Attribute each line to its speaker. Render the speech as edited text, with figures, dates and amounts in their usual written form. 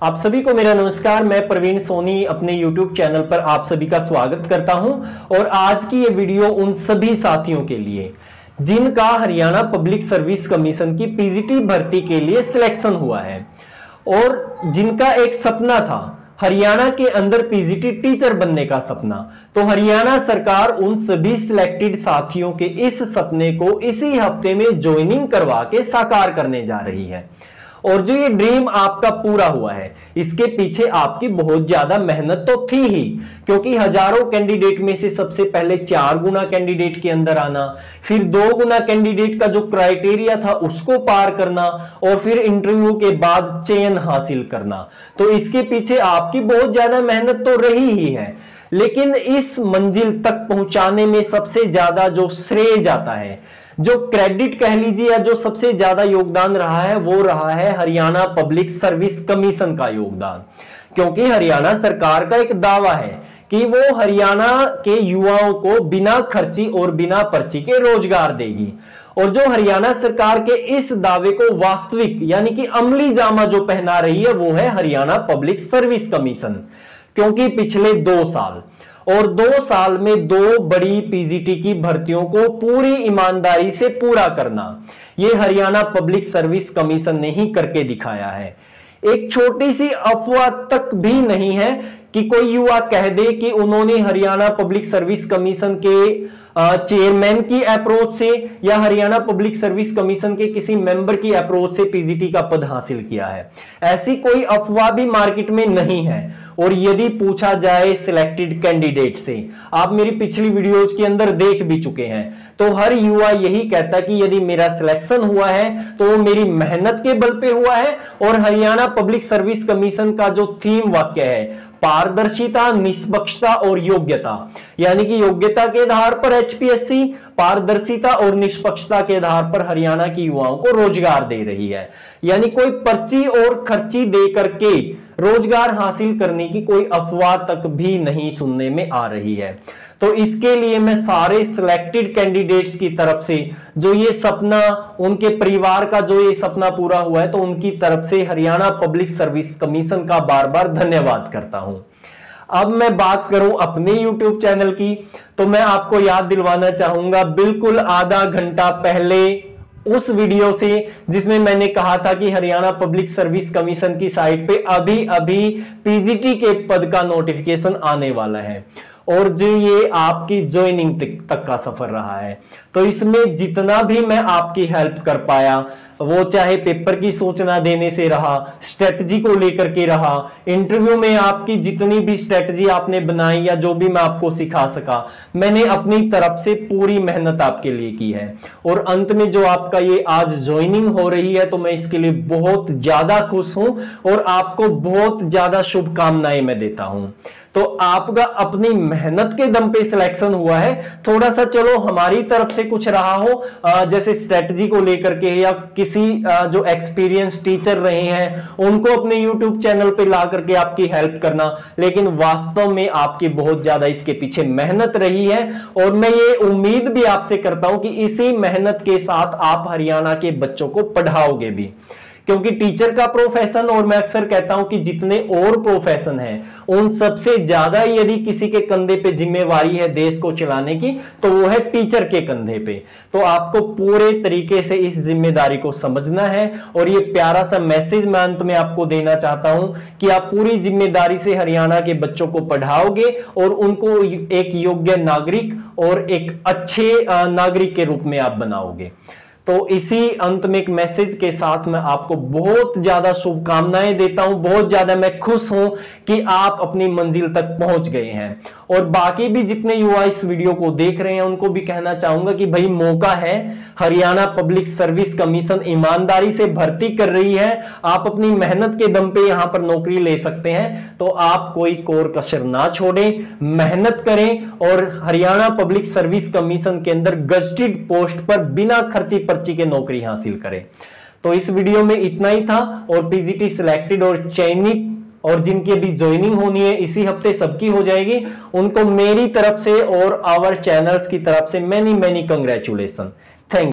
Speaker 1: आप सभी को मेरा नमस्कार। मैं प्रवीण सोनी अपने YouTube चैनल पर आप सभी का स्वागत करता हूं और आज की ये वीडियो उन सभी साथियों के लिए जिनका हरियाणा पब्लिक सर्विस कमीशन की पीजीटी भर्ती के लिए सिलेक्शन हुआ है और जिनका एक सपना था हरियाणा के अंदर पीजीटी टीचर बनने का सपना। तो हरियाणा सरकार उन सभी सिलेक्टेड साथियों के इस सपने को इसी हफ्ते में ज्वाइनिंग करवा के साकार करने जा रही है। और जो ये ड्रीम आपका पूरा हुआ है इसके पीछे आपकी बहुत ज्यादा मेहनत तो थी ही, क्योंकि हजारों कैंडिडेट में से सबसे पहले 4 गुना कैंडिडेट के अंदर आना, फिर 2 गुना कैंडिडेट का जो क्राइटेरिया था उसको पार करना और फिर इंटरव्यू के बाद चयन हासिल करना। तो इसके पीछे आपकी बहुत ज्यादा मेहनत तो रही ही है, लेकिन इस मंजिल तक पहुंचाने में सबसे ज्यादा जो श्रेय जाता है, जो क्रेडिट कह लीजिए या जो सबसे ज्यादा योगदान रहा है वो रहा है हरियाणा पब्लिक सर्विस कमीशन का योगदान। क्योंकि हरियाणा सरकार का एक दावा है कि वो हरियाणा के युवाओं को बिना खर्ची और बिना पर्ची के रोजगार देगी। और जो हरियाणा सरकार के इस दावे को वास्तविक यानी कि अमली जामा जो पहना रही है वो है हरियाणा पब्लिक सर्विस कमीशन। क्योंकि पिछले 2 साल और 2 साल में 2 बड़ी पीजीटी की भर्तियों को पूरी ईमानदारी से पूरा करना यह हरियाणा पब्लिक सर्विस कमीशन ने ही करके दिखाया है। एक छोटी सी अफवाह तक भी नहीं है कि कोई युवा कह दे कि उन्होंने हरियाणा पब्लिक सर्विस कमीशन के चेयरमैन की अप्रोच से या हरियाणा पब्लिक सर्विस कमीशन के किसी मेंबर की अप्रोच से पीजीटी का पद हासिल किया है। ऐसी कोई अफवाह भी मार्केट में नहीं है। और यदि पूछा जाए सिलेक्टेड कैंडिडेट से, आप मेरी पिछली वीडियोज के अंदर देख भी चुके हैं, तो हर युवा यही कहता कि यदि मेरा सिलेक्शन हुआ है तो वो मेरी मेहनत के बल पे हुआ है। और हरियाणा पब्लिक सर्विस कमीशन का जो थीम वाक्य है पारदर्शिता, निष्पक्षता और योग्यता, यानी कि योग्यता के आधार पर एचपीएससी, पारदर्शिता और निष्पक्षता के आधार पर हरियाणा की युवाओं को रोजगार दे रही है। यानी कोई पर्ची और खर्ची दे करके रोजगार हासिल करने की कोई अफवाह तक भी नहीं सुनने में आ रही है। तो इसके लिए मैं सारे सिलेक्टेड कैंडिडेट्स की तरफ से जो ये सपना, उनके परिवार का जो ये सपना पूरा हुआ है, तो उनकी तरफ से हरियाणा पब्लिक सर्विस कमीशन का बार बार धन्यवाद करता हूं। अब मैं बात करूं अपने YouTube चैनल की, तो मैं आपको याद दिलवाना चाहूंगा बिल्कुल आधा घंटा पहले उस वीडियो से जिसमें मैंने कहा था कि हरियाणा पब्लिक सर्विस कमीशन की साइट पे अभी अभी पीजीटी के पद का नोटिफिकेशन आने वाला है और जो ये आपकी ज्वाइनिंग तक का सफर रहा है। तो इसमें जितना भी मैं आपकी हेल्प कर पाया, वो चाहे पेपर की सूचना देने से रहा, स्ट्रेटजी को लेकर के रहा, इंटरव्यू में आपकी जितनी भी स्ट्रेटजी आपने बनाई या जो भी मैं आपको सिखा सका, मैंने अपनी तरफ से पूरी मेहनत आपके लिए की है। और अंत में जो आपका ये आज ज्वाइनिंग हो रही है, तो मैं इसके लिए बहुत ज्यादा खुश हूं और आपको बहुत ज्यादा शुभकामनाएं मैं देता हूं। तो आपका अपनी मेहनत के दम पे सिलेक्शन हुआ है। थोड़ा सा चलो हमारी तरफ से कुछ रहा हो, जैसे स्ट्रेटजी को लेकर के या किसी जो एक्सपीरियंस टीचर रहे हैं उनको अपने YouTube चैनल पे ला करके आपकी हेल्प करना, लेकिन वास्तव में आपकी बहुत ज्यादा इसके पीछे मेहनत रही है। और मैं ये उम्मीद भी आपसे करता हूं कि इसी मेहनत के साथ आप हरियाणा के बच्चों को पढ़ाओगे भी, क्योंकि टीचर का प्रोफेशन, और मैं अक्सर कहता हूं कि जितने और प्रोफेशन हैं उन सबसे ज्यादा यदि किसी के कंधे पे जिम्मेवारी है देश को चलाने की, तो वो है टीचर के कंधे पे। तो आपको पूरे तरीके से इस जिम्मेदारी को समझना है और ये प्यारा सा मैसेज मैं अंत में आपको देना चाहता हूं कि आप पूरी जिम्मेदारी से हरियाणा के बच्चों को पढ़ाओगे और उनको एक योग्य नागरिक और एक अच्छे नागरिक के रूप में आप बनाओगे। तो इसी अंत में एक मैसेज के साथ मैं आपको बहुत ज्यादा शुभकामनाएं देता हूं। बहुत ज्यादा मैं खुश हूं कि आप अपनी मंजिल तक पहुंच गए हैं। और बाकी भी जितने युवा इस वीडियो को देख रहे हैं उनको भी कहना चाहूंगा कि भाई मौका है, हरियाणा पब्लिक सर्विस कमीशन ईमानदारी से भर्ती कर रही है, आप अपनी मेहनत के दम पे यहां पर नौकरी ले सकते हैं। तो आप कोई कोर कसर ना छोड़ें, मेहनत करें और हरियाणा पब्लिक सर्विस कमीशन के अंदर गजेटेड पोस्ट पर बिना खर्ची पर्ची के नौकरी हासिल करें। तो इस वीडियो में इतना ही था। और पीजीटी सिलेक्टेड और चयनित और जिनकी भी ज्वाइनिंग होनी है इसी हफ्ते सबकी हो जाएगी, उनको मेरी तरफ से और आवर चैनल्स की तरफ से मैनी कंग्रेचुलेशन।